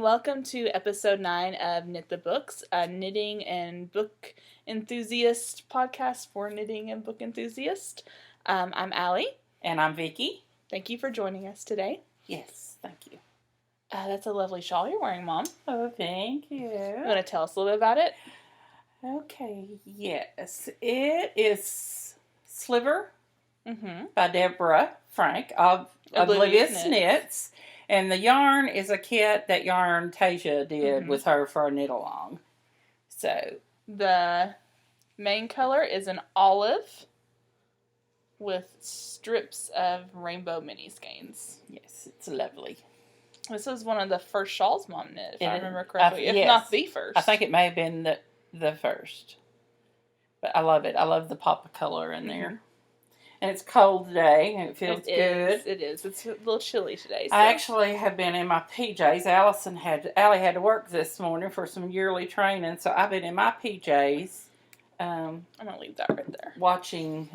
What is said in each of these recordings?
welcome to episode 9 of Knit the Books, a knitting and book enthusiast podcast for knitting and book enthusiasts. I'm Allie. And I'm Vicki. Thank you for joining us today. Yes, thank you. That's a lovely shawl you're wearing, Mom. Oh, thank you. You want to tell us a little bit about it? Okay, yes. It is Sliver Mm-hmm. by Deborah Frank of Oblivious Knits. And the yarn is a kit that Tasia did with her for a knit-along. So the main color is an olive with strips of rainbow mini skeins. Yes, it's lovely. This is one of the first shawls Mom knit, if I remember correctly. correctly. If not the first. I think it may have been the first. But I love it. I love the pop of color in there. And it's cold today, and it feels good. It is. It's a little chilly today. So. I actually have been in my PJs. Allie had to work this morning for some yearly training, so I've been in my PJs. I'm going to leave that right there. Watching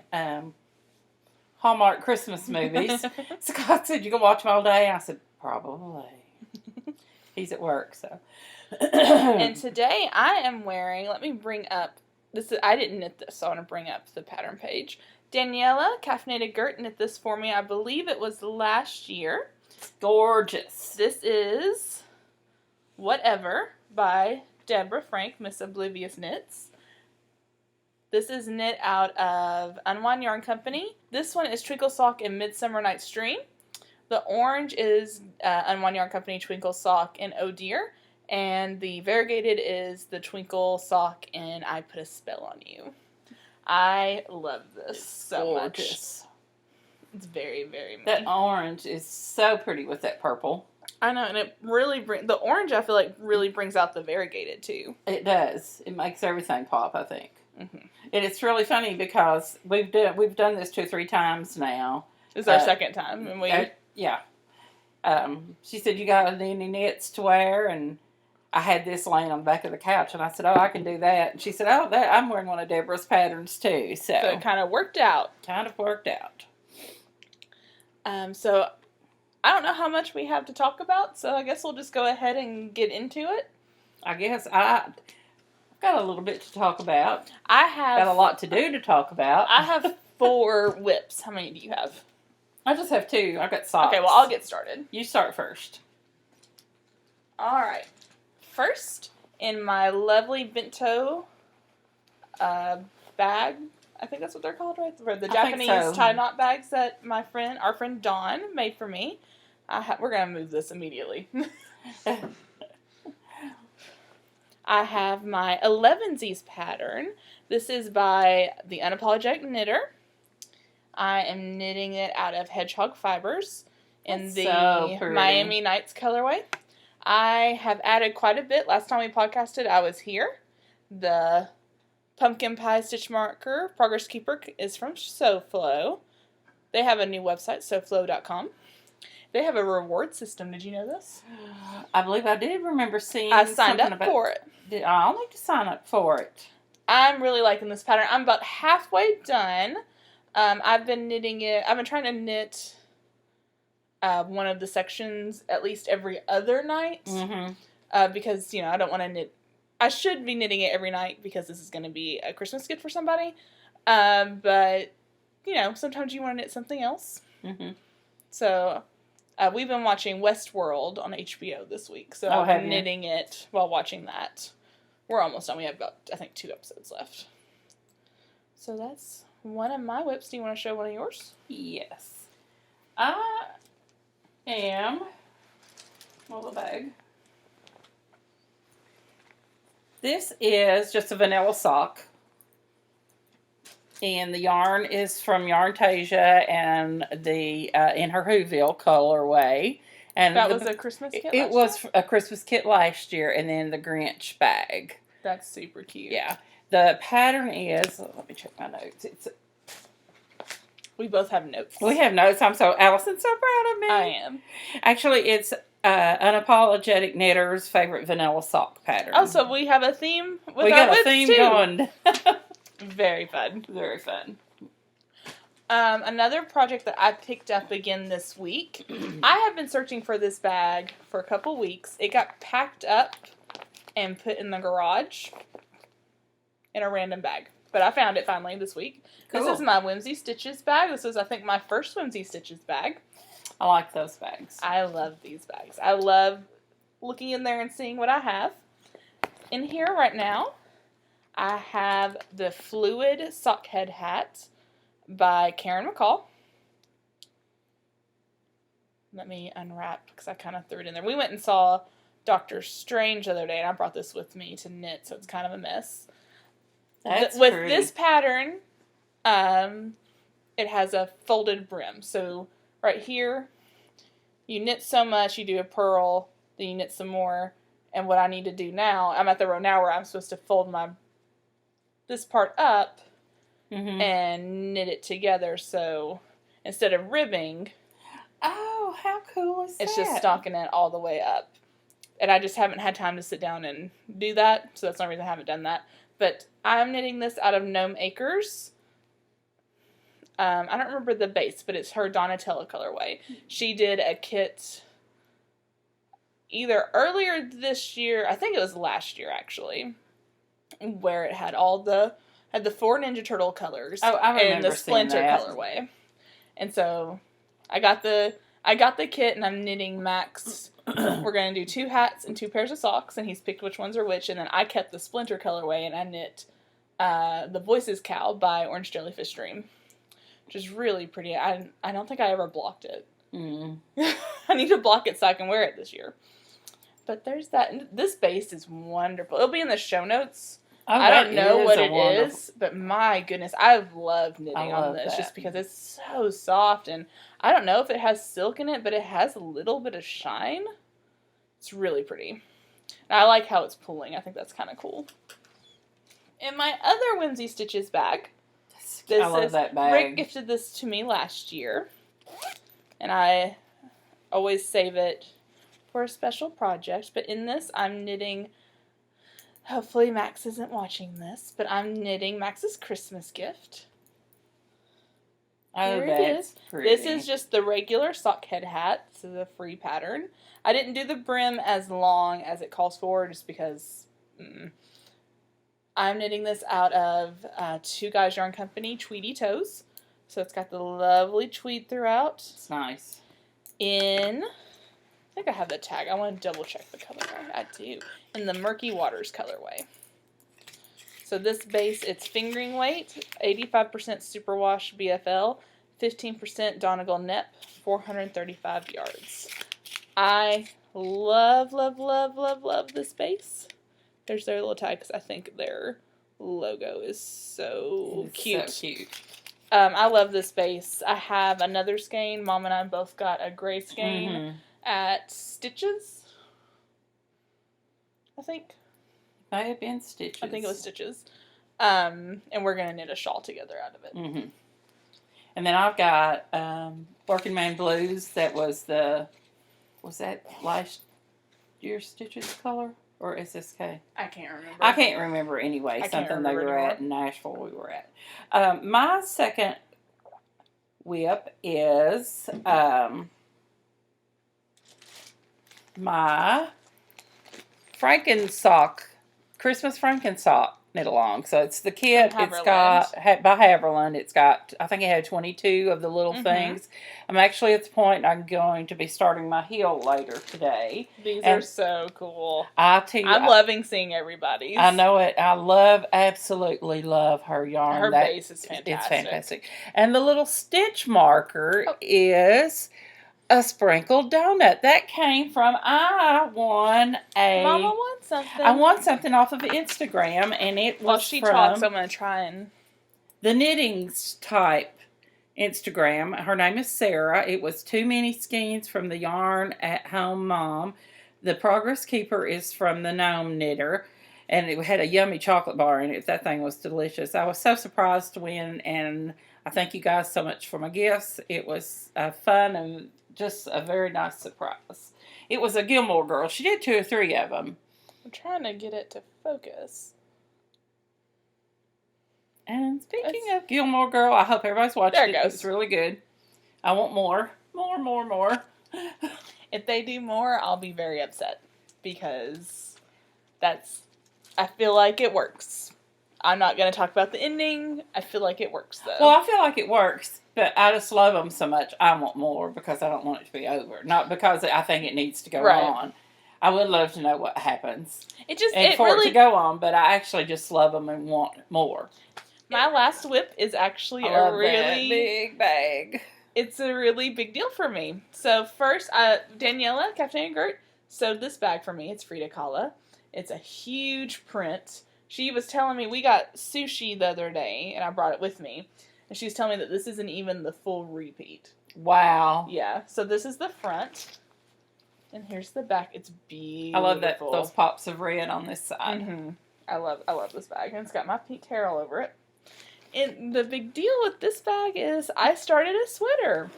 Hallmark Christmas movies. Scott said, "You gonna watch them all day?" And I said, "Probably." He's at work, so. And today I am wearing, let me bring up, I didn't knit this, so I want to bring up the pattern page. Daniela Caffeinated Gert knit this for me. I believe it was last year. Gorgeous. This is Whatever by Deborah Frank, Miss Oblivious Knits. This is knit out of Unwind Yarn Company. This one is Twinkle Sock and Midsummer Night's Dream. The orange is Unwind Yarn Company Twinkle Sock and Oh Dear. And the variegated is the Twinkle Sock and I Put a Spell on You. I love this so gorgeous. Much. It's very, very me. That orange is so pretty with that purple. I know, and it really the orange I feel like really brings out the variegated too. It does. It makes everything pop, I think. Mm-hmm. And it's really funny because we've done this 2 or 3 times now. It's our second time, and yeah. She said, "You got any knits to wear?" And I had this laying on the back of the couch, and I said, "Oh, I can do that." And she said, "Oh, I'm wearing one of Deborah's patterns too." So it kind of worked out. So I don't know how much we have to talk about, so I guess we'll just go ahead and get into it. I guess I've got a little bit to talk about. Got a lot to do to talk about. I have 4 whips. How many do you have? I just have 2. I've got socks. Okay, well, I'll get started. You start first. All right. First, in my lovely bento bag, I think that's what they're called, right? The Japanese tie knot bags that our friend Dawn made for me. We're going to move this immediately. I have my 11sies pattern. This is by the Unapologetic Knitter. I am knitting it out of hedgehog fibers in the Miami Nights colorway. I have added quite a bit. Last time we podcasted, I was here. The pumpkin pie stitch marker, Progress Keeper, is from SewFlow. They have a new website, sewflow.com. They have a reward system. Did you know this? I believe I did remember seeing I signed up for it. I'll need to sign up for it. I'm really liking this pattern. I'm about halfway done. I've been knitting it. I've been trying to knit one of the sections at least every other night. Mm-hmm. Because, I don't want to knit. I should be knitting it every night because this is going to be a Christmas gift for somebody. But, sometimes you want to knit something else. Mm-hmm. So, we've been watching Westworld on HBO this week. So, I'm knitting it while watching that. We're almost done. We have about, I think, 2 episodes left. So, that's one of my whips. Do you want to show one of yours? Yes. I am, the bag. This is just a vanilla sock. And the yarn is from Tasia and the in her Whoville colorway. And that was a Christmas kit last year? It was a Christmas kit last year, and then the Grinch bag. That's super cute. Yeah. The pattern is, let me check my notes. We both have notes. We have notes. Allison's so proud of me. I am. Actually, it's Unapologetic Knitter's favorite vanilla sock pattern. Oh, so we have a theme with we our got a theme too. going. Very fun. Very fun. Another project that I picked up again this week. I have been searching for this bag for a couple weeks. It got packed up and put in the garage in a random bag. But I found it finally this week. Cool. This is my Whimsy Stitches bag. This is, I think, my first Whimsy Stitches bag. I like those bags. I love these bags. I love looking in there and seeing what I have. In here right now, I have the Fluid Sockhead Hat by Karen McCall. Let me unwrap because I kind of threw it in there. We went and saw Doctor Strange the other day, and I brought this with me to knit, so it's kind of a mess. With this pattern, it has a folded brim. So right here, you knit so much, you do a purl, then you knit some more. And what I need to do now, I'm at the row now where I'm supposed to fold this part up and knit it together. So instead of ribbing, oh, how cool is that? It's just stocking it all the way up. And I just haven't had time to sit down and do that, so that's the only reason I haven't done that. But I'm knitting this out of Gnome Acres. I don't remember the base, but it's her Donatella colorway. She did a kit either earlier this year, I think it was last year actually, where it had had the 4 Ninja Turtle colors and the Splinter colorway. And so I got the kit and I'm knitting Max. We're going to do 2 hats and 2 pairs of socks, and he's picked which ones are which, and then I kept the Splinter colorway and I knit the Voices Cow by Orange Jellyfish Dream, which is really pretty. I don't think I ever blocked it. I need to block it so I can wear it this year. But there's that. And this base is wonderful. It'll be in the show notes. I don't know what it is, but my goodness, I love knitting on this just because it's so soft, and I don't know if it has silk in it, but it has a little bit of shine. It's really pretty. And I like how it's pulling. I think that's kind of cool. In my other Whimsy Stitches bag, I love that bag. Rick gifted this to me last year, and I always save it for a special project. But in this, I'm knitting. Hopefully Max isn't watching this, but I'm knitting Max's Christmas gift. Oh, that's pretty. This is just the regular sockhead hat. This is a free pattern. I didn't do the brim as long as it calls for, just because I'm knitting this out of 2 Guys Yarn Company Tweedy Toes. So it's got the lovely tweed throughout. It's nice. I think I have the tag. I want to double check the colorway. I do. In the Murky Waters colorway. So this base, it's fingering weight, 85% superwash BFL, 15% Donegal Nep, 435 yards. I love, love, love, love, love this base. There's their little tag because I think their logo is so cute. So cute. I love this base. I have another skein. Mom and I both got a gray skein at Stitches. I think. Might have been Stitches. I think it was Stitches. And we're going to knit a shawl together out of it. And then I've got Working Man Blues. That was that last year's Stitches color? Or SSK? I can't remember. I can't remember anyway. Something they were at in Nashville we were at. My second whip is my Christmas Frankensock knit along. So it's the kit. It's got by Haverland. It's got, I think it had 22 of the little things. I'm actually at the point I'm going to be starting my heel later today. These are so cool. I'll tell you, I'm loving seeing everybody's. I know it. I absolutely love her yarn. Her base is fantastic. It's fantastic. And the little stitch marker is a sprinkled donut. That came from, Mama won something. I won something off of Instagram, and it was she from talks, I'm going to try and... the Knittings type Instagram. Her name is Sarah. It was 2 mini skeins from the Yarn at Home Mom. The Progress Keeper is from the Gnome Knitter, and it had a yummy chocolate bar in it. That thing was delicious. I was so surprised to win, and I thank you guys so much for my gifts. It was fun and just a very nice surprise. It was a Gilmore girl. She did 2 or 3 of them. I'm trying to get it to focus. And speaking of Gilmore Girl, I hope everybody's watched it. It's really good. I want more. More. If they do more, I'll be very upset. Because I feel like it works. I'm not going to talk about the ending. I feel like it works, though. Well, I feel like it works, but I just love them so much. I want more because I don't want it to be over. Not because I think it needs to go on. I would love to know what happens. It to go on, but I actually just love them and want more. My last whip is actually a really big bag. It's a really big deal for me. So first, Daniela, Captain and Gert, sewed this bag for me. It's Frida Kahlo. It's a huge print. She was telling me, we got sushi the other day, and I brought it with me. And she was telling me that this isn't even the full repeat. Wow. Yeah, so this is the front. And here's the back. It's beautiful. I love those pops of red on this side. Mm-hmm. I love this bag. And it's got my pink hair all over it. And the big deal with this bag is I started a sweater.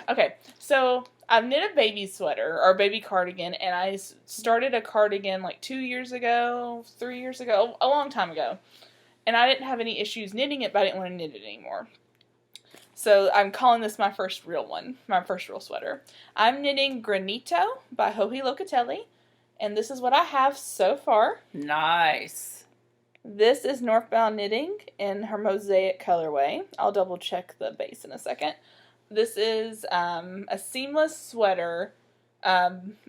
Okay, so I've knit a baby sweater, or a baby cardigan, and I started a cardigan like 2 years ago, 3 years ago, a long time ago. And I didn't have any issues knitting it, but I didn't want to knit it anymore. So I'm calling this my first real one, my first real sweater. I'm knitting Granito by Joji Locatelli, and this is what I have so far. Nice. This is Northbound Knitting in her mosaic colorway. I'll double check the base in a second. This is a seamless sweater.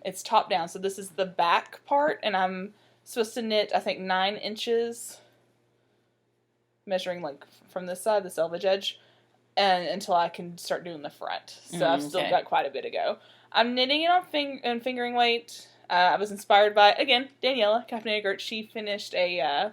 It's top down, so this is the back part, and I'm supposed to knit, I think, 9 inches, measuring like from this side, the selvage edge, and until I can start doing the front. So I've still got quite a bit to go. I'm knitting it on fingering weight. I was inspired by, again, Daniela, Captain Gert. She finished a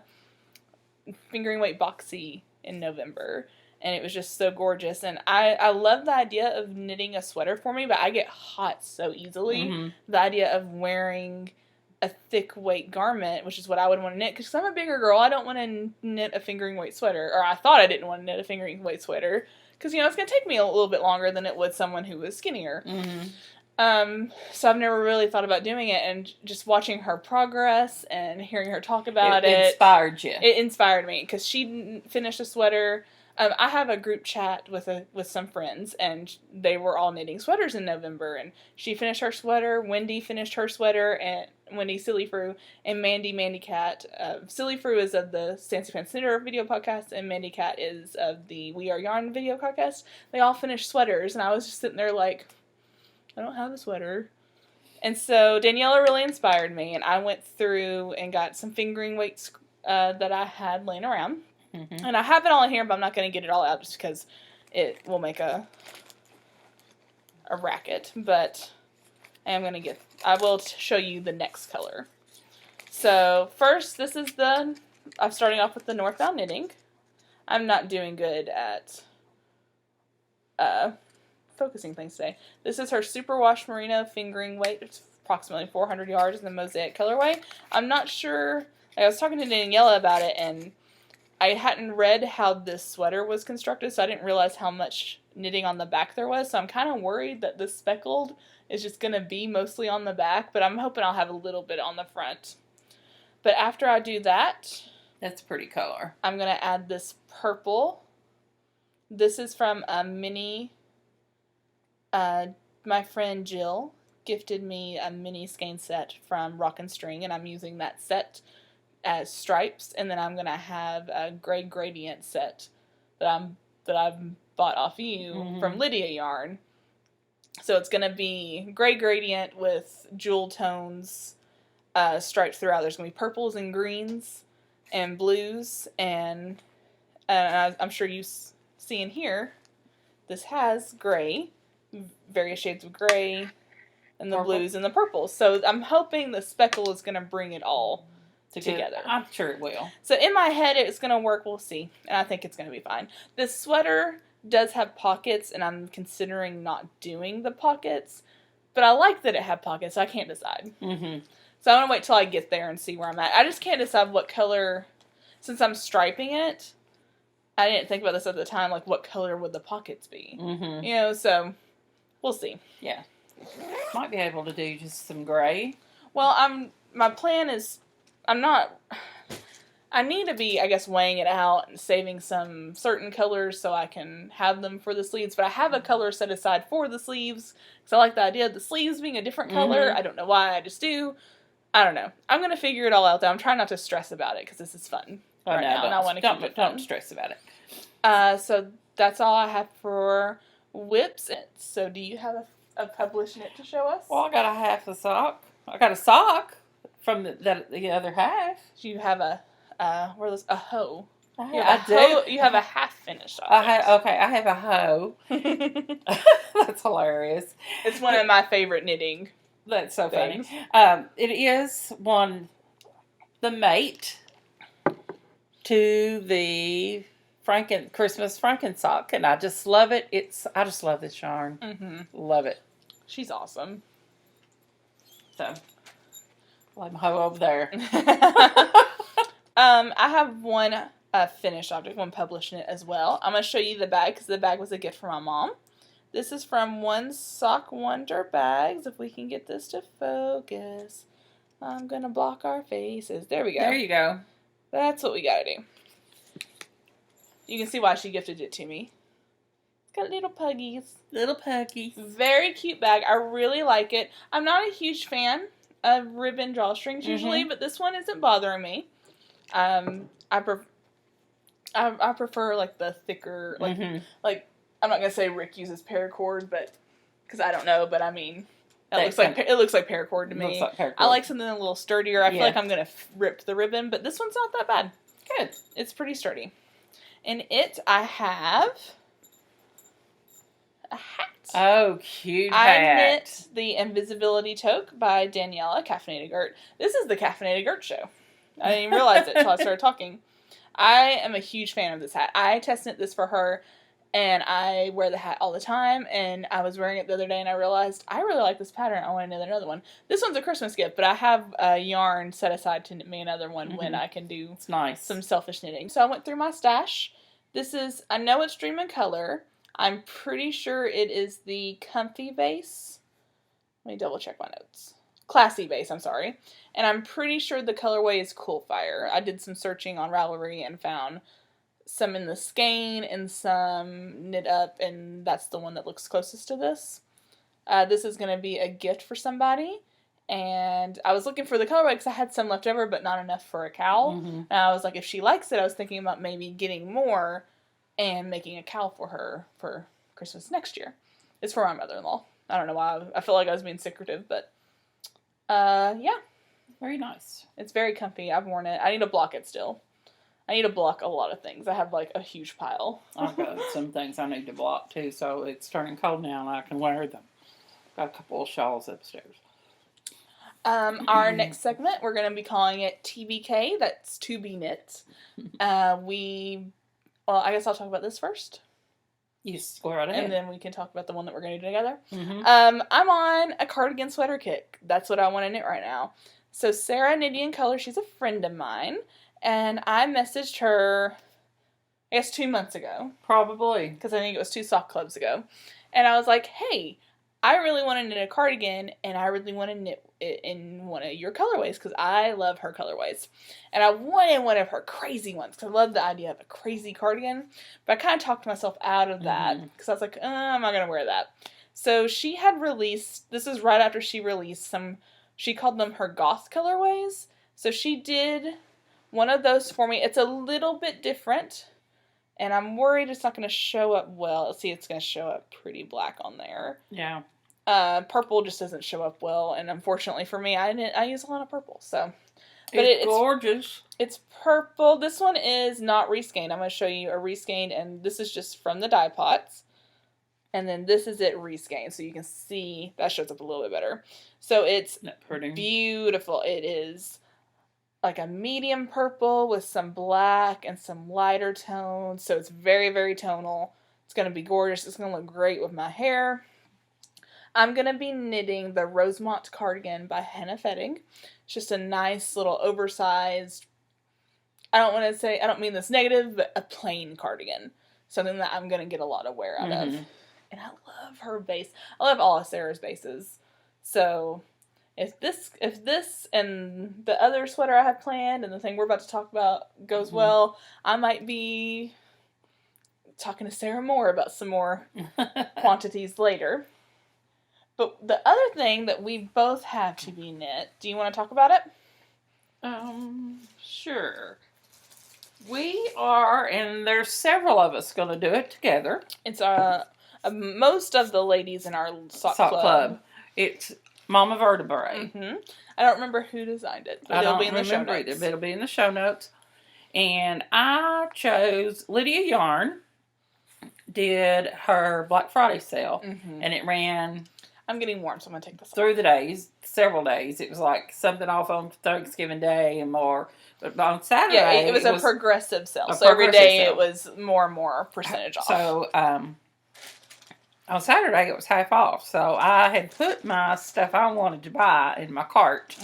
fingering weight boxy in November, and it was just so gorgeous. And I love the idea of knitting a sweater for me, but I get hot so easily. Mm-hmm. The idea of wearing a thick weight garment, which is what I would want to knit, because I'm a bigger girl. I don't want to knit a fingering weight sweater, or I thought I didn't want to knit a fingering weight sweater, because, it's going to take me a little bit longer than it would someone who was skinnier. Mm-hmm. So I've never really thought about doing it, and just watching her progress and hearing her talk about it. Inspired you. It inspired me, because she finished a sweater. I have a group chat with some friends, and they were all knitting sweaters in November, and she finished her sweater, Wendy finished her sweater, and Wendy Silly Frew, and Mandy Cat. Silly Frew is of the Fancy Pants Knitter video podcast, and Mandy Cat is of the We Are Yarn video podcast. They all finished sweaters, and I was just sitting there like, I don't have a sweater. And so Daniela really inspired me, and I went through and got some fingering weights that I had laying around. Mm-hmm. And I have it all in here, but I'm not going to get it all out just because it will make a racket. But I will show you the next color. So first, I'm starting off with the Northbound Knitting. I'm not doing good at focusing things today. This is her Superwash Merino fingering weight. It's approximately 400 yards in the mosaic colorway. I'm not sure. I was talking to Daniela about it, and I hadn't read how this sweater was constructed, so I didn't realize how much knitting on the back there was. So I'm kind of worried that this speckled is just going to be mostly on the back, but I'm hoping I'll have a little bit on the front. But after I do that, that's a pretty color. I'm going to add this purple. This is from a mini. My friend Jill gifted me a mini skein set from Rock and String, and I'm using that set as stripes, and then I'm gonna have a gray gradient set that I've bought off you from Lydia Yarn. So it's gonna be gray gradient with jewel tones stripes throughout. There's gonna be purples and greens and blues, and I'm sure you see in here, this has gray, various shades of gray, and the purple. Blues and the purples. So I'm hoping the speckle is gonna bring it all together. I'm sure it will. So in my head, it's going to work. We'll see. And I think it's going to be fine. This sweater does have pockets, and I'm considering not doing the pockets. But I like that it had pockets, so I can't decide. Mm-hmm. So I'm going to wait till I get there and see where I'm at. I just can't decide what color, since I'm striping it, I didn't think about this at the time, like what color would the pockets be? Mm-hmm. So we'll see. Yeah. Might be able to do just some gray. Well, my plan is, I need to be, I guess, weighing it out and saving some certain colors so I can have them for the sleeves. But I have a color set aside for the sleeves because I like the idea of the sleeves being a different color. I don't know why, I just do. I don't know. I'm going to figure it all out, though. I'm trying not to stress about it because this is fun right now, and I want to keep it fun. Don't stress about it. So that's all I have for whips. So do you have a published knit to show us? Well, I got a half a sock. I got a sock from the other half. Do you have a hoe? I do. You have a half finished. I have a hoe. That's hilarious. It's one of my favorite knitting. That's so things. funny. It is the mate to the Christmas Frankensock, and I just love it. I just love this yarn. Mm-hmm. Love it. She's awesome. So, like my hoe over there. I have one finished object, one published knit as well. I'm going to show you the bag because the bag was a gift from my mom. This is from One Sock Wonder Bags. If we can get this to focus. I'm going to block our faces. There we go. There you go. That's what we got to do. You can see why she gifted it to me. It's got little puggies. Little puggies. Very cute bag. I really like it. I'm not a huge fan of ribbon drawstrings usually, but this one isn't bothering me. I prefer like the thicker, like I'm not gonna say Rick uses paracord, but because I don't know, but I mean, it looks like paracord to me. Like paracord. I like something a little sturdier. I feel like I'm gonna rip the ribbon, but this one's not that bad. Good. It's pretty sturdy. In it, I have a hat. Oh, cute hat. I knit the Invisibility Toque by Daniela Caffeinated Gert. This is the Caffeinated Gert show. I didn't even realize it until I started talking. I am a huge fan of this hat. I test knit this for her, and I wear the hat all the time, and I was wearing it the other day, and I realized I really like this pattern. I want to knit another one. This one's a Christmas gift, but I have a yarn set aside to knit me another one when I can do some selfish knitting. So I went through my stash. I know it's Dream in Color. I'm pretty sure it is the Comfy Base. Let me double check my notes. Classy Base, I'm sorry. And I'm pretty sure the colorway is Cool Fire. I did some searching on Ravelry and found some in the skein and some knit up, and that's the one that looks closest to this. This is going to be a gift for somebody. And I was looking for the colorway because I had some left over, but not enough for a cowl. And I was like, if she likes it, I was thinking about maybe getting more and making a cowl for her for Christmas next year. It's for my mother-in-law. I don't know why. I feel like I was being secretive, but yeah. Very nice. It's very comfy. I've worn it. I need to block it still. I need to block a lot of things. I have like a huge pile. I've got some things I need to block too, so it's turning cold now and I can wear them. Got a couple of shawls upstairs. Our next segment, we're going to be calling it TBK. That's To Be Knit. Well, I guess I'll talk about this first. You just go right ahead. And then we can talk about the one that we're going to do together. I'm on a cardigan sweater kick. That's what I want to knit right now. So Sarah Knitting in Color, she's a friend of mine. And I messaged her, I guess 2 months ago. Probably. Because I think it was 2 sock clubs ago. And I was like, hey, I really want to knit a cardigan, and I really want to knit it in one of your colorways, because I love her colorways. And I wanted one of her crazy ones, because I love the idea of a crazy cardigan. But I kind of talked myself out of that, because I was like, I'm not going to wear that. So she had released, this is right after she released she called them her goth colorways. So she did one of those for me. It's a little bit different, and I'm worried it's not going to show up well. Let's see, it's going to show up pretty black on there. Yeah. Purple just doesn't show up well, and unfortunately for me, I use a lot of purple. So, but it's gorgeous. It's purple. This one is not reskeined. I'm going to show you a reskeined, and this is just from the dye pots. And then this is it reskeined, so you can see that shows up a little bit better. So it's beautiful. It is like a medium purple with some black and some lighter tones. So it's very, very tonal. It's going to be gorgeous. It's going to look great with my hair. I'm going to be knitting the Rosemont cardigan by Henna Fetting. It's just a nice little oversized, I don't mean this negative, but a plain cardigan. Something that I'm going to get a lot of wear out of. And I love her base. I love all of Sarah's bases. So if this and the other sweater I have planned and the thing we're about to talk about goes well, I might be talking to Sarah more about some more quantities later. But the other thing that we both have to be knit, do you want to talk about it? Sure. We are, and there's several of us going to do it together. It's most of the ladies in our sock club. It's Mama Vertebrae. Mm-hmm. I don't remember who designed it, but it'll be in the show notes. Either, but it'll be in the show notes. And I chose Lydia Yarn. Did her Black Friday sale, and it ran. I'm getting warm, so I'm gonna take this through the days, several days. It was like something off on Thanksgiving Day and more. But on Saturday, yeah, it was a progressive sale. So every day it was more and more percentage off. So on Saturday it was half off. So I had put my stuff I wanted to buy in my cart,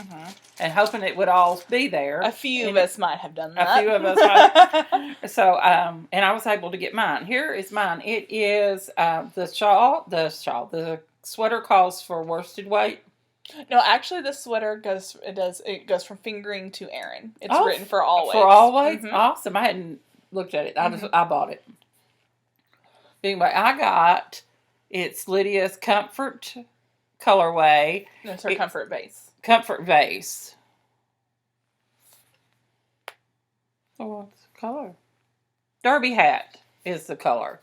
and hoping it would all be there. A few of us might have done that. A few of us might. So and I was able to get mine. Here is mine. It is the shawl. The sweater calls for worsted weight. No, actually, the sweater goes from fingering to Erin. It's written for all weights. For all weights? Awesome. I hadn't looked at it. I bought it. Anyway, it's Lydia's Comfort colorway. That's her Comfort Base. Comfort Base. Oh, what's the color? Derby Hat is the color.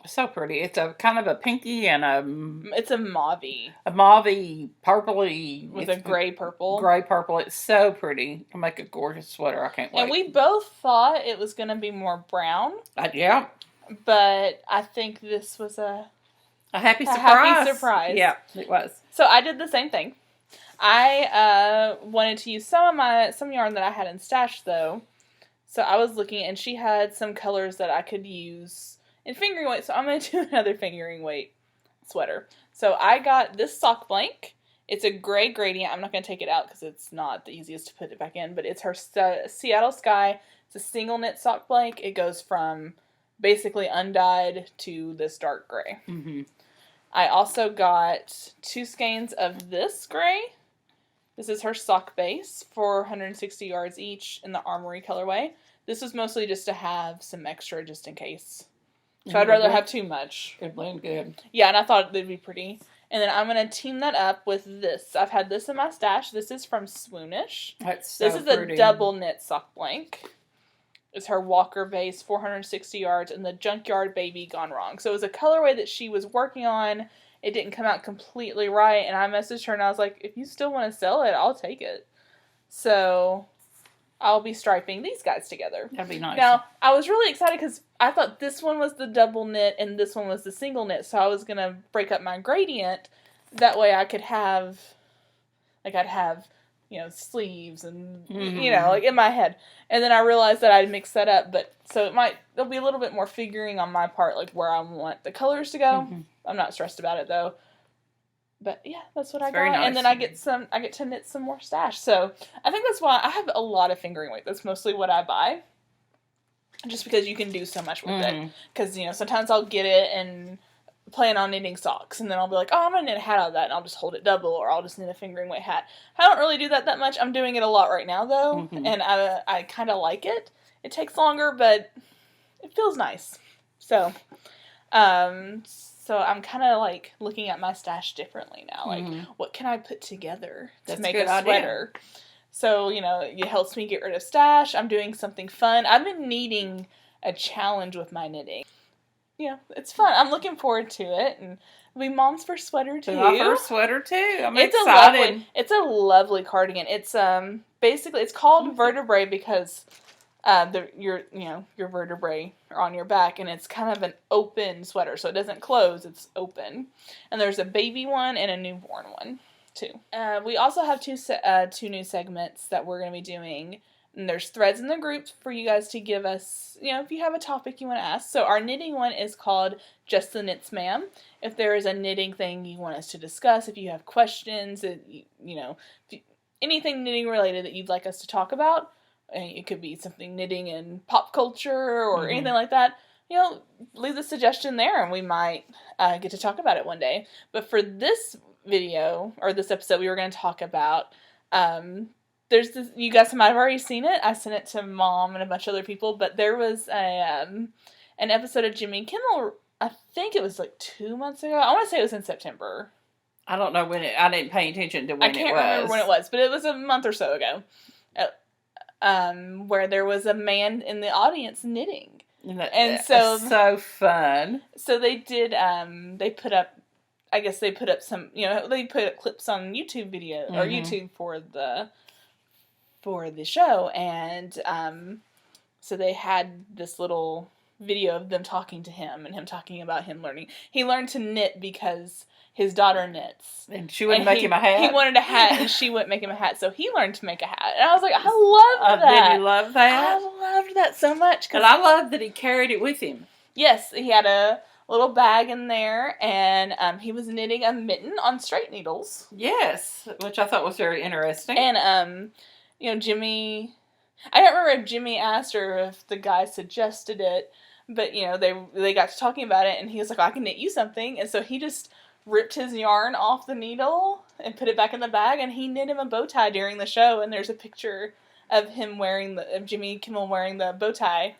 So pretty. It's a kind of a pinky and it's a mauve-y. A mauve-y, purpley. With a gray purple. Gray purple. It's so pretty. It'll make a gorgeous sweater. I can't wait. And we both thought it was going to be more brown. Yeah. But I think this was a happy surprise. Happy surprise. Yeah, it was. So I did the same thing. I wanted to use some yarn that I had in stash though. So I was looking, and she had some colors that I could use in fingering weight. So I'm going to do another fingering weight sweater. So I got this sock blank. It's a gray gradient. I'm not going to take it out because it's not the easiest to put it back in. But it's her Seattle Sky. It's a single knit sock blank. It goes from basically undyed to this dark gray. I also got 2 skeins of this gray. This is her sock base, 460 yards each in the Armory colorway. This was mostly just to have some extra just in case. So I'd rather have too much. It blend good. Yeah, and I thought they'd be pretty. And then I'm going to team that up with this. I've had this in my stash. This is from Swoonish. That's so This is pretty. a double knit sock blank. It's her Walker base, 460 yards, and the Junkyard Baby Gone Wrong. So it was a colorway that she was working on. It didn't come out completely right, and I messaged her, and I was like, if you still want to sell it, I'll take it. So I'll be striping these guys together. That'd be nice. Now, I was really excited because I thought this one was the double knit, and this one was the single knit, so I was going to break up my gradient. That way I could have, I'd have, sleeves and, in my head. And then I realized that I'd mixed that up, but so there'll be a little bit more figuring on my part, like where I want the colors to go. I'm not stressed about it though. But yeah, that's what I got. Nice. And then I get to knit some more stash. So I think that's why I have a lot of fingering weight. That's mostly what I buy. Just because you can do so much with it. Because, sometimes I'll get it and plan on knitting socks, and then I'll be like, oh, I'm going to knit a hat out of that, and I'll just hold it double, or I'll just knit a fingering weight hat. I don't really do that much. I'm doing it a lot right now, though, and I kind of like it. It takes longer, but it feels nice. So I'm kind of, looking at my stash differently now. What can I put together to make a sweater? Idea. So, it helps me get rid of stash. I'm doing something fun. I've been needing a challenge with my knitting. It's fun. I'm looking forward to it, and it'll be Mom's first sweater too. My first sweter too. I'm excited. It's a lovely cardigan. It's basically it's called vertebrae because your vertebrae are on your back, and it's kind of an open sweater, so it doesn't close. It's open, and there's a baby one and a newborn one too. We also have two new segments that we're going to be doing. And there's threads in the group for you guys to give us, if you have a topic you want to ask. So our knitting one is called Just the Knits Ma'am. If there is a knitting thing you want us to discuss, if you have questions, anything knitting related that you'd like us to talk about, it could be something knitting in pop culture or anything like that, leave the suggestion there and we might get to talk about it one day. But for this video, or this episode we were going to talk about, there's this, you guys might have already seen it. I sent it to Mom and a bunch of other people, but there was an episode of Jimmy Kimmel, I think it was like 2 months ago. I want to say it was in September. I don't know when I didn't pay attention to when it was. I can't remember when it was, but it was a month or so ago. Where there was a man in the audience knitting. And so so fun. So they did, they put up some, they put up clips on YouTube video, or YouTube for the show, and so they had this little video of them talking to him, and him talking about him learning. He learned to knit because his daughter knits. And she wouldn't make him a hat? He wanted a hat, and she wouldn't make him a hat, so he learned to make a hat. And I was like, I love that. Did you love that? I loved that so much. And I love that he carried it with him. Yes, he had a little bag in there, and he was knitting a mitten on straight needles. Yes, which I thought was very interesting. And, Jimmy, I don't remember if Jimmy asked or if the guy suggested it, but, they got to talking about it, and he was like, I can knit you something, and so he just ripped his yarn off the needle and put it back in the bag, and he knit him a bow tie during the show, and there's a picture of him of Jimmy Kimmel wearing the bow tie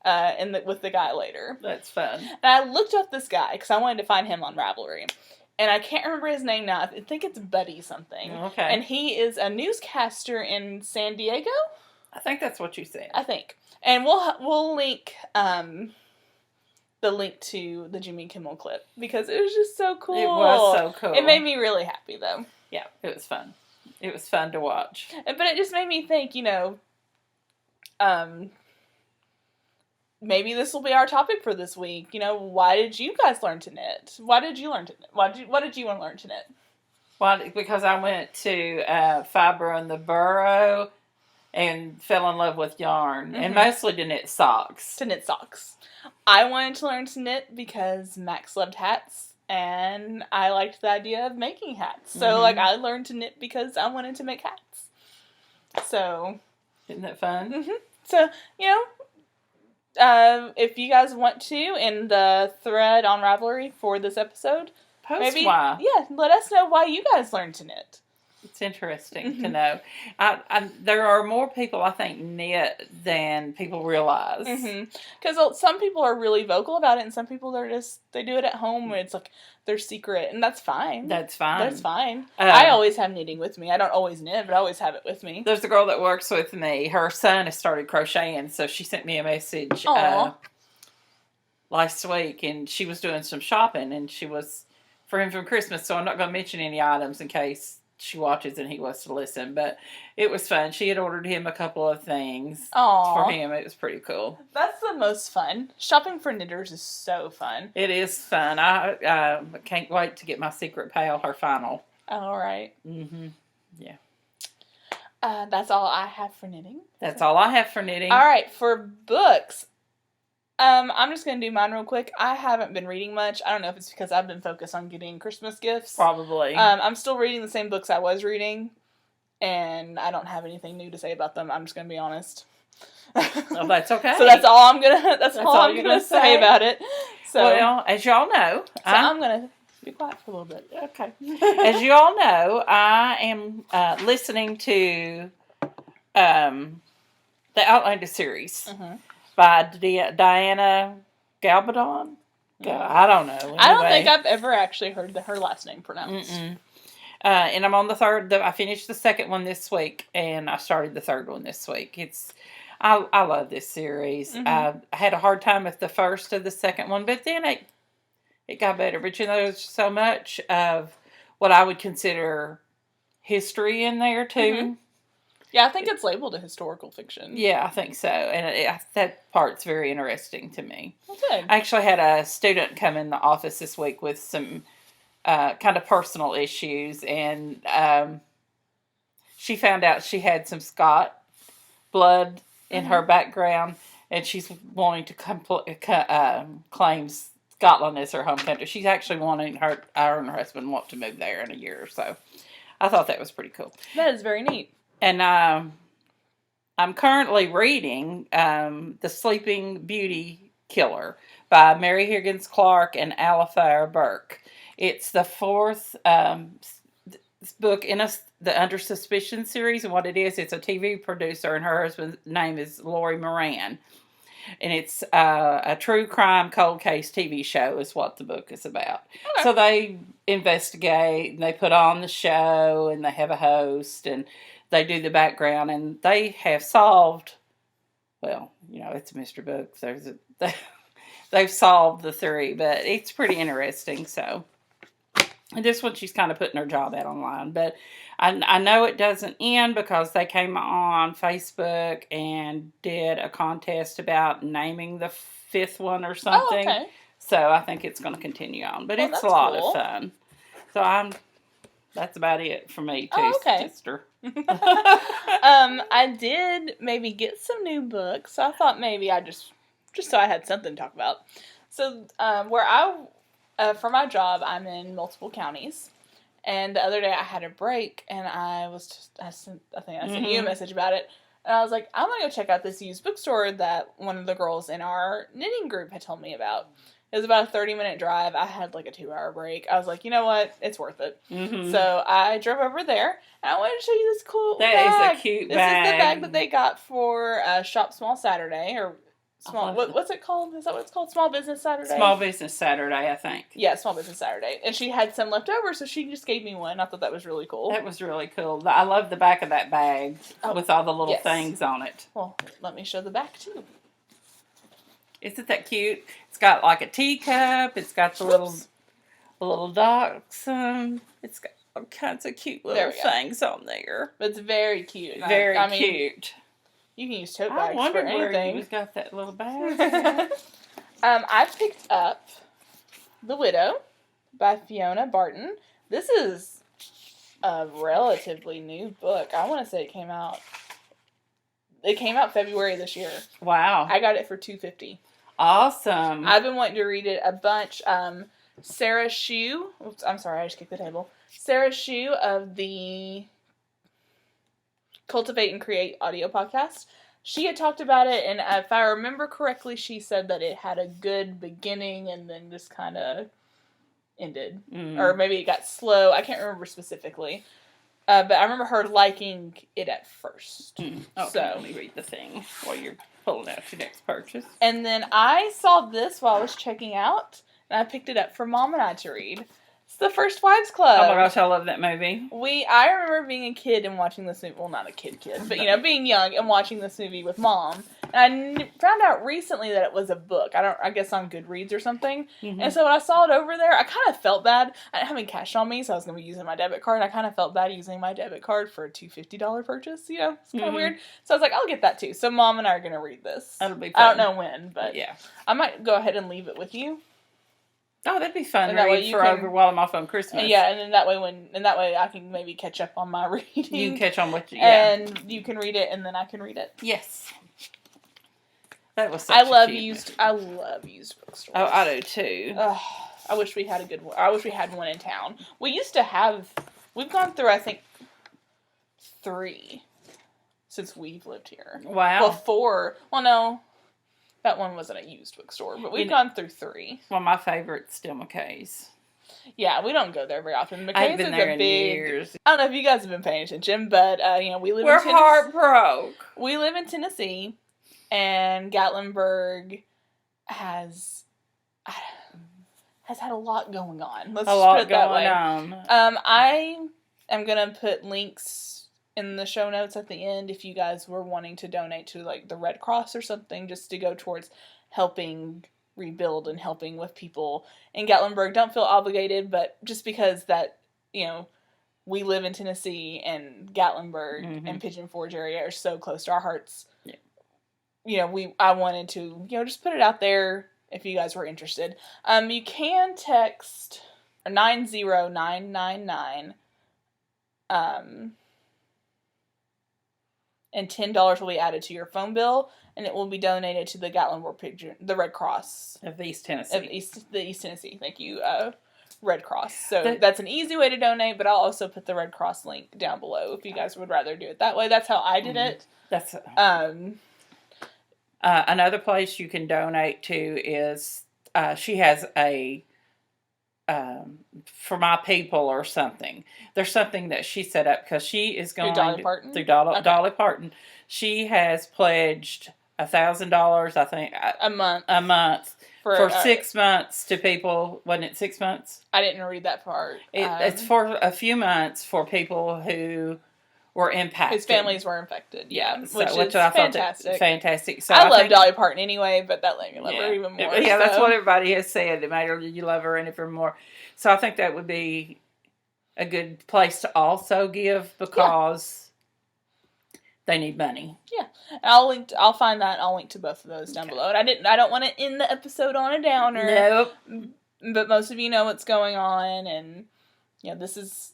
with the guy later. That's fun. And I looked up this guy because I wanted to find him on Ravelry. And I can't remember his name now. I think it's Buddy something. Okay. And he is a newscaster in San Diego. I think that's what you said. I think. And we'll link the link to the Jimmy Kimmel clip because it was just so cool. It was so cool. It made me really happy though. Yeah, it was fun. It was fun to watch. But it just made me think, maybe this will be our topic for this week. Why did you guys learn to knit? Why did you learn to knit? What did you want to learn to knit? Well, because I went to Fibro in the Borough and fell in love with yarn, and mostly to knit socks. I wanted to learn to knit because Max loved hats, and I liked the idea of making hats. So, I learned to knit because I wanted to make hats. So. Isn't that fun? Mm-hmm. So, if you guys want to, in the thread on Ravelry for this episode, post why. Yeah, let us know why you guys learned to knit. It's interesting to know. There are more people, I think, knit than people realize. Because some people are really vocal about it, and some people they do it at home, and it's like their secret, and that's fine. That's fine. I always have knitting with me. I don't always knit, but I always have it with me. There's a girl that works with me. Her son has started crocheting, so she sent me a message last week, and she was doing some shopping, and she was for him from Christmas, so I'm not going to mention any items in case she watches and he wants to listen, but it was fun. She had ordered him a couple of things for him. It was pretty cool. That's the most fun. Shopping for knitters is so fun. It is fun. I can't wait to get my secret pal her final. All right. Yeah. That's all I have for knitting. That's all I have for knitting. All right, for books. I'm just going to do mine real quick. I haven't been reading much. I don't know if it's because I've been focused on getting Christmas gifts. Probably. I'm still reading the same books I was reading, and I don't have anything new to say about them. I'm just going to be honest. Well, that's okay. So that's all I'm gonna say about it. So, well, as y'all know, I'm gonna be quiet for a little bit. Okay. As you all know, I am listening to the Outlander series. By Diana Gabaldon? I don't know. Anyway. I don't think I've ever actually heard her last name pronounced. And I'm on the third. I finished the second one this week, and I started the third one this week. I love this series. I had a hard time with the first of the second one, but then it got better. But there's so much of what I would consider history in there too. Yeah, I think it's labeled a historical fiction. Yeah, I think so. And that part's very interesting to me. Good. I actually had a student come in the office this week with some kind of personal issues. And she found out she had some Scot blood in her background. And she's wanting to claim Scotland as her home country. She's actually wanting her and her husband want to move there in a year or so. I thought that was pretty cool. That is very neat. And I'm currently reading The Sleeping Beauty Killer by Mary Higgins Clark and Alistair Burke. It's the fourth book in the Under Suspicion series, and what it is, it's a TV producer, and her husband's name is Lori Moran. And it's a true crime cold case TV show is what the book is about. Okay. So they investigate, and they put on the show, and they have a host, and they do the background, and they have solved, well, it's a mystery book. They've solved the 3, but it's pretty interesting, so. And this one, she's kind of putting her job out online. But I know it doesn't end because they came on Facebook and did a contest about naming the 5th one or something. Oh, okay. So I think it's going to continue on. But it's a lot of fun. So that's about it for me, too, sister. I did maybe get some new books. So I thought maybe I just so I had something to talk about. So for my job, I'm in multiple counties, and the other day I had a break, and I sent you a message about it, and I was like, I'm gonna go check out this used bookstore that one of the girls in our knitting group had told me about. It was about a 30-minute drive. I had like a 2-hour break. I was like, you know what? It's worth it. Mm-hmm. So I drove over there, and I wanted to show you this cool bag. That is a cute bag. This is the bag that they got for Shop Small Saturday, or what's it called? Is that what it's called? Small Business Saturday? Small Business Saturday, I think. Yeah, Small Business Saturday. And she had some left over, so she just gave me one. I thought that was really cool. That was really cool. I love the back of that bag with all the little things on it. Well, let me show the back, too. Isn't that cute? It's got like a teacup. It's got the little dachshund. It's got all kinds of cute little things on there. But it's very cute. Very cute. You can use tote bags for anything. I wonder where you got that little bag. I picked up The Widow by Fiona Barton. This is a relatively new book. I want to say it came out February this year. Wow. I got it for $2.50. Awesome. I've been wanting to read it a bunch. Sarah Shue. Oops, I'm sorry, I just kicked the table. Sarah Shue of the Cultivate and Create audio podcast. She had talked about it, and if I remember correctly, she said that it had a good beginning and then just kind of ended. Mm. Or maybe it got slow. I can't remember specifically. But I remember her liking it at first. Mm. Okay, so let me read the thing while you're pulling out your next purchase. And then I saw this while I was checking out, and I picked it up for Mom and I to read. It's The First Wives Club. Oh my gosh, I love that movie. I remember being a kid and watching this movie. Well, not a kid, but being young and watching this movie with Mom. And I found out recently that it was a book. I guess on Goodreads or something. Mm-hmm. And so when I saw it over there, I kind of felt bad. I didn't have any cash on me, so I was going to be using my debit card. And I kind of felt bad using my debit card for a $250 purchase. It's kind of weird. So I was like, I'll get that too. So Mom and I are going to read this. That'll be fun. I don't know when, but yeah, I might go ahead and leave it with you. Oh, that'd be fun to read over while I'm off on Christmas. Yeah, and then that way I can maybe catch up on my reading. You can catch on what and you can read it, and then I can read it. Yes. That was such I love used bookstores. Oh, I do too. I wish we had a good one. I wish we had one in town. We've gone through, I think, 3 since we've lived here. Wow. Well, 4. Well, no. That one wasn't a used bookstore, but we've gone through 3. Well, my favorite's still McKay's. Yeah, we don't go there very often. McKay's is a big. Years. I don't know if you guys have been paying attention, but we live. We're heartbroken. We live in Tennessee, and Gatlinburg has had a lot going on. Let's just put it that way. I am gonna put links in the show notes at the end if you guys were wanting to donate to like the Red Cross or something, just to go towards helping rebuild and helping with people in Gatlinburg. Don't feel obligated, but just because that, we live in Tennessee and Gatlinburg and Pigeon Forge area are so close to our hearts. Yeah. I wanted to, just put it out there if you guys were interested. You can text 90999 and $10 will be added to your phone bill, and it will be donated to the Gatlinburg the Red Cross of East Tennessee. The East Tennessee, thank you, Red Cross. So that's an easy way to donate, but I'll also put the Red Cross link down below if you guys would rather do it that way. That's how I did it. That's another place you can donate to is she has a for my people or something. There's something that she set up because she is going Dolly Parton? through Dolly Parton. She has pledged $1,000, I think, a month for 6 months to people. Wasn't it 6 months? I didn't read that part. It's for a few months for people who were impacted. His families were infected. Yeah, which is I fantastic. Fantastic. So I love Dolly Parton anyway, but that made me love her even more. Yeah, that's what everybody has said. It made you love her even more. So I think that would be a good place to also give because they need money. Yeah, I'll find that and I'll link to both of those down below. And I don't want to end the episode on a downer. Nope. But most of you know what's going on, and this is.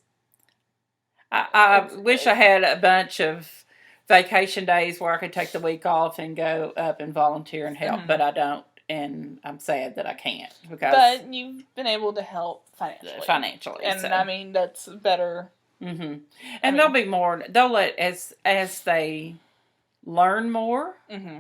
I wish I had a bunch of vacation days where I could take the week off and go up and volunteer and help, but I don't, and I'm sad that I can't But you've been able to help financially, and I mean that's better. Mm-hmm. And there'll be more. They'll let as they learn more. Mm-hmm.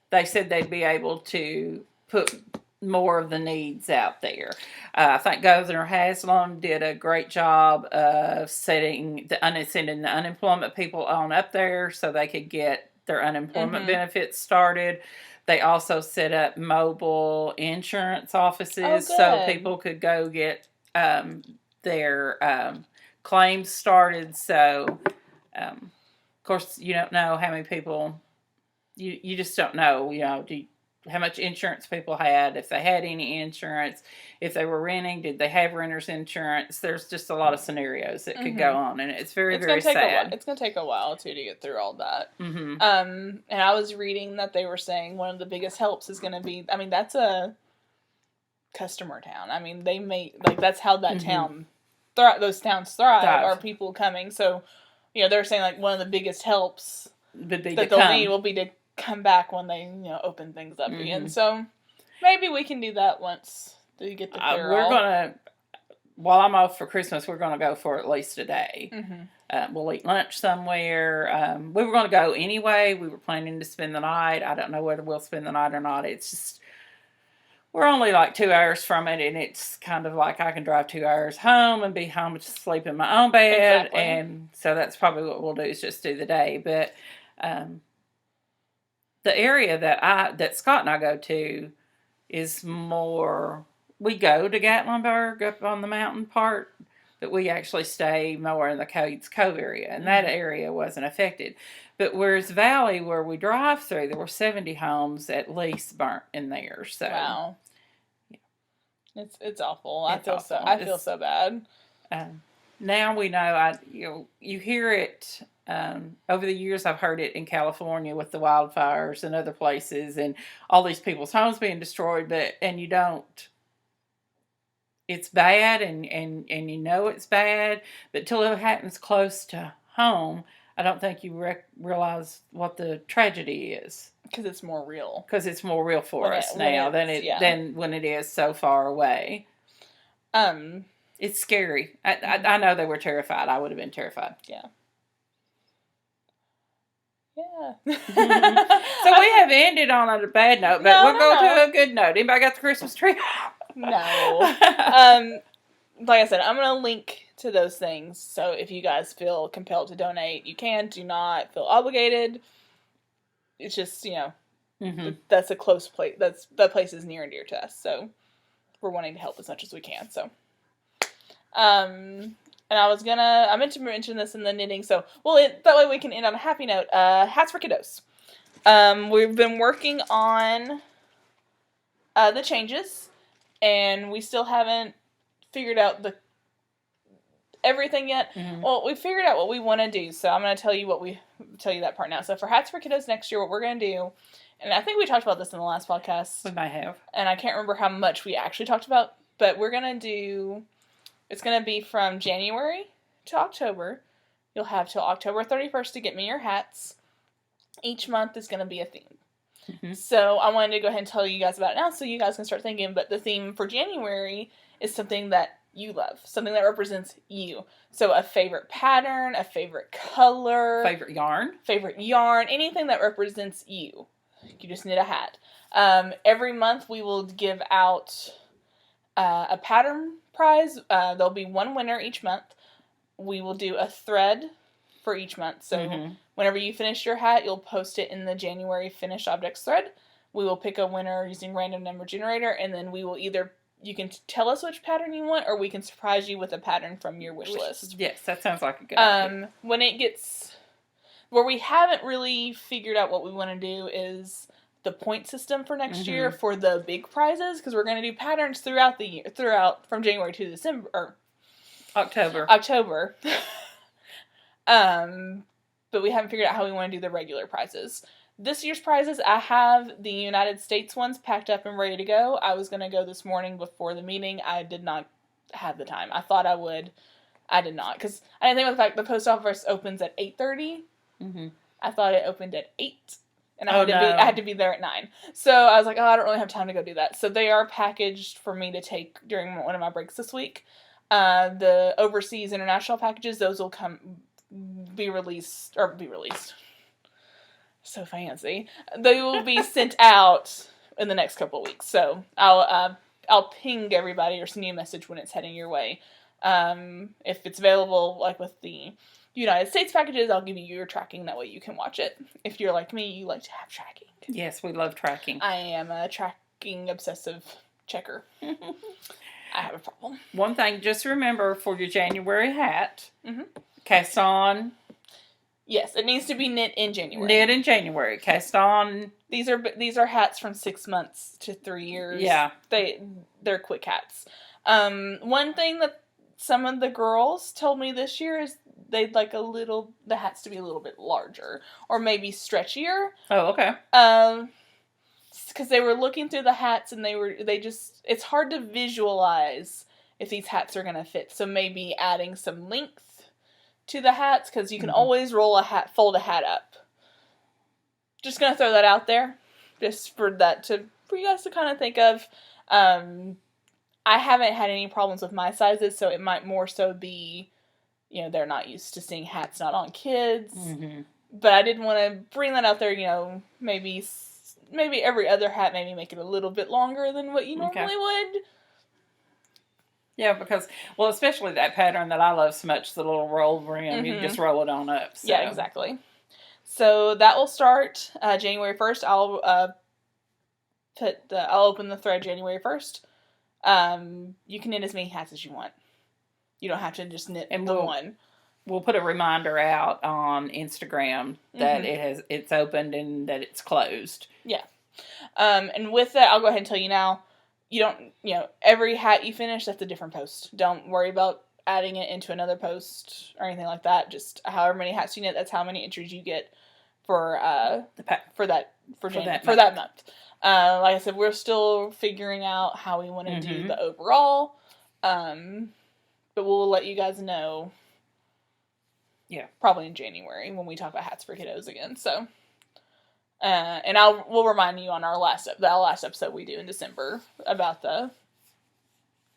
They said they'd be able to put more of the needs out there. I think Governor Haslam did a great job of sending the unemployment people on up there so they could get their unemployment benefits started. They also set up mobile insurance offices so people could go get their claims started. So, of course, you don't know how many people. You just don't know. How much insurance people had, if they had any insurance, if they were renting, did they have renter's insurance? There's just a lot of scenarios that could go on, and it's very sad. It's going to take a while, too, to get through all that. Mm-hmm. And I was reading that they were saying one of the biggest helps is going to be, that's a customer town. That's how that town, those towns thrive, are people coming. So, they're saying, one of the biggest helps that they'll need will be to come back when they open things up again. So maybe we can do that once they get the clear. We're gonna, while I'm off for Christmas, we're gonna go for at least a day. Mm-hmm. We'll eat lunch somewhere. We were gonna go anyway. We were planning to spend the night. I don't know whether we'll spend the night or not. It's just we're only 2 hours from it, and it's kind of like I can drive 2 hours home and be home to sleep in my own bed. Exactly. And so that's probably what we'll do is just do the day. But the area that Scott and I go to is more. We go to Gatlinburg up on the mountain part, but we actually stay more in the Cades Cove area, and that area wasn't affected. But whereas Valley, where we drive through, there were 70 homes at least burnt in there. So wow, it's awful. I feel so bad. Now we know. You hear it. Over the years, I've heard it in California with the wildfires and other places, and all these people's homes being destroyed. And you don't. It's bad, and it's bad. But till it happens close to home, I don't think you realize what the tragedy is. Because it's more real. Because it's more real for us now than when it is so far away. It's scary. I know they were terrified. I would have been terrified. Yeah. Yeah. So we have ended on a bad note, but we'll go to a good note. Anybody got the Christmas tree? No. Like I said, I'm going to link to those things. So if you guys feel compelled to donate, you can. Do not feel obligated. It's just, that's a close place. That place is near and dear to us. So we're wanting to help as much as we can. So, and I meant to mention this in the knitting, so, that way we can end on a happy note. Hats for Kiddos. We've been working on the changes, and we still haven't figured out everything yet. Mm-hmm. Well, we figured out what we want to do, so I'm going to tell you that part now. So for Hats for Kiddos next year, what we're going to do, and I think we talked about this in the last podcast. We might have. And I can't remember how much we actually talked about, but we're going to do... It's going to be from January to October. You'll have till October 31st to get me your hats. Each month is going to be a theme. Mm-hmm. So I wanted to go ahead and tell you guys about it now so you guys can start thinking. But the theme for January is something that you love. Something that represents you. So a favorite pattern, a favorite color. Favorite yarn. Anything that represents you. You just knit a hat. Every month we will give out a pattern prize. There'll be one winner each month. We will do a thread for each month. So whenever you finish your hat, you'll post it in the January finished objects thread. We will pick a winner using random number generator, and then we will you can tell us which pattern you want, or we can surprise you with a pattern from your wish list. Yes, that sounds like a good idea. When it gets where we haven't really figured out what we want to do is the point system for next year for the big prizes, because we're going to do patterns throughout the year, from January to December, or October. But we haven't figured out how we want to do the regular prizes. This year's prizes, I have the United States ones packed up and ready to go. I was going to go this morning before the meeting. I did not have the time. I thought I would. I did not, because I didn't think about the fact the post office opens at 8:30. I thought it opened at 8. And I had to be there at 9. So I was like, I don't really have time to go do that. So they are packaged for me to take during one of my breaks this week. The overseas international packages, those will be released. So fancy. They will be sent out in the next couple of weeks. So I'll ping everybody or send you a message when it's heading your way. If it's available, like with the United States packages, I'll give you your tracking. That way you can watch it. If you're like me, you like to have tracking. Yes, we love tracking. I am a tracking obsessive checker. I have a problem. One thing, just remember for your January hat, cast on. Yes, it needs to be knit in January. Knit in January. Cast on. These are hats from 6 months to 3 years. Yeah. They're quick hats. One thing that some of the girls told me this year is they'd like the hats to be a little bit larger or maybe stretchier. Oh, okay. Because they were looking through the hats and it's hard to visualize if these hats are going to fit. So maybe adding some length to the hats, because you can always fold a hat up. Just going to throw that out there just for you guys to kind of think of. I haven't had any problems with my sizes, so it might more so be, they're not used to seeing hats not on kids. But I didn't want to bring that out there, maybe every other hat, maybe make it a little bit longer than what you normally would. Yeah, because, especially that pattern that I love so much, the little roll rim, you just roll it on up. So. Yeah, exactly. So that will start January 1st. I'll open the thread January 1st. You can knit as many hats as you want. You don't have to just knit one. We'll put a reminder out on Instagram that it's opened and that it's closed. Yeah. And with that, I'll go ahead and tell you now, you don't, every hat you finish, that's a different post. Don't worry about adding it into another post or anything like that. Just however many hats you knit, that's how many entries you get for that month. Like I said, we're still figuring out how we want to do the overall. But we'll let you guys know. Yeah, probably in January when we talk about hats for kiddos again. So, and we'll remind you on the last episode we do in December about the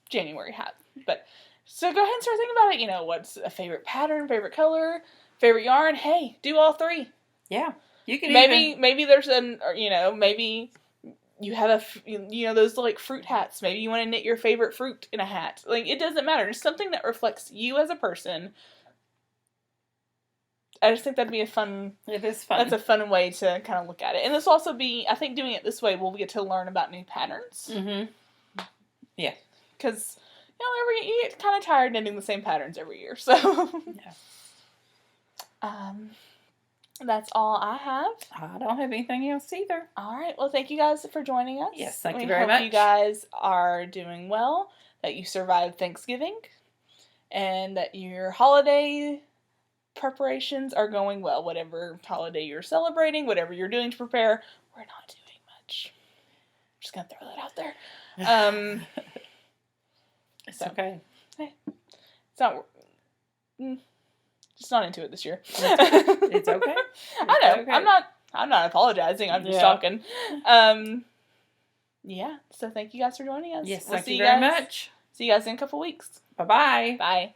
January hat. But so go ahead and start thinking about it. What's a favorite pattern, favorite color, favorite yarn? Hey, do all 3. Yeah, you can. Maybe there's maybe you have those like fruit hats. Maybe you want to knit your favorite fruit in a hat. Like, it doesn't matter. It's something that reflects you as a person. I just think that'd be a fun... It is fun. That's a fun way to kind of look at it. And this will also be... I think doing it this way, we'll get to learn about new patterns. Yeah. Because, you get kind of tired knitting the same patterns every year. So... yeah. That's all I have. I don't have anything else either. All right. Well, thank you guys for joining us. Yes, thank you very much. We hope you guys are doing well, that you survived Thanksgiving, and that your holiday preparations are going well. Whatever holiday you're celebrating, whatever you're doing to prepare, we're not doing much. I'm just going to throw that out there. It's okay. Hey, it's not... Just not into it this year. It's okay. I know. Okay. I'm not apologizing. I'm just talking. Yeah. So thank you guys for joining us. Yes, thank you very much. See you guys in a couple weeks. Bye-bye. Bye.